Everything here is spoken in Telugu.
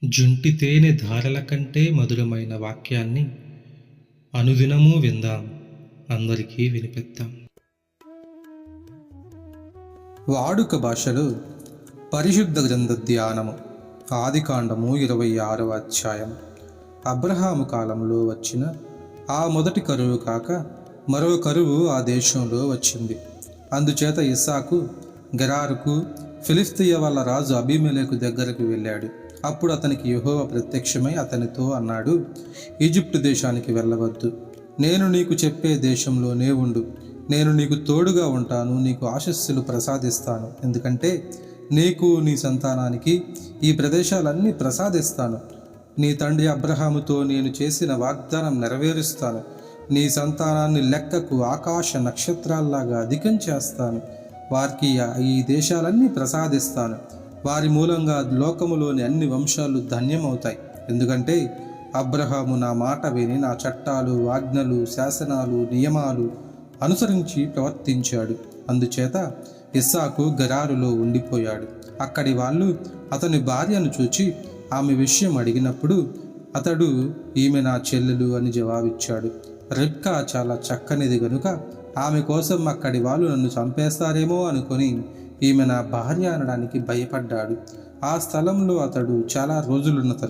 జుంటి తేనె ధారల కంటే మధురమైన వాక్యాన్ని అనుదినము విందాం, అందరికీ వినిపిద్దాం. వాడుక భాషలో పరిశుద్ధ గ్రంథ ధ్యానము. ఆదికాండము 26వ అధ్యాయం. అబ్రహాము కాలంలో వచ్చిన ఆ మొదటి కరువు కాక మరో కరువు ఆ దేశంలో వచ్చింది. అందుచేత ఇస్సాకు గెరారుకు, ఫిలిష్తీయ వాళ్ళ రాజు అబీమెలెకు దగ్గరకు వెళ్ళాడు. అప్పుడు అతనికి యెహోవా ప్రత్యక్షమై అతనితో అన్నాడు, ఈజిప్టు దేశానికి వెళ్ళవద్దు. నేను నీకు చెప్పే దేశంలోనే ఉండు. నేను నీకు తోడుగా ఉంటాను, నీకు ఆశీస్సులు ప్రసాదిస్తాను. ఎందుకంటే నీకు నీ సంతానానికి ఈ ప్రదేశాలన్నీ ప్రసాదిస్తాను. నీ తండ్రి అబ్రహాముతో నేను చేసిన వాగ్దానం నెరవేరుస్తాను. నీ సంతానాన్ని లెక్కకు ఆకాశ నక్షత్రాల్లాగా అధికం చేస్తాను. వారికి ఈ దేశాలన్నీ ప్రసాదిస్తాను. వారి మూలంగా లోకములోని అన్ని వంశాలు ధన్యమవుతాయి. ఎందుకంటే అబ్రహాము నా మాట విని నా చట్టాలు, ఆజ్ఞలు, శాసనాలు, నియమాలు అనుసరించి ప్రవర్తించాడు. అందుచేత ఇస్సాకు గెరారులో ఉండిపోయాడు. అక్కడి వాళ్ళు అతని భార్యను చూచి ఆమె విషయం అడిగినప్పుడు అతడు, ఈమె నా చెల్లెలు అని జవాబిచ్చాడు. రిబ్కా చాలా చక్కనిది గనుక ఆమె కోసం అక్కడి వాళ్ళు నన్ను చంపేస్తారేమో అనుకొని ఈమె నా భార్య అనడానికి భయపడ్డాడు. ఆ స్థలంలో అతడు చాలా రోజులున్న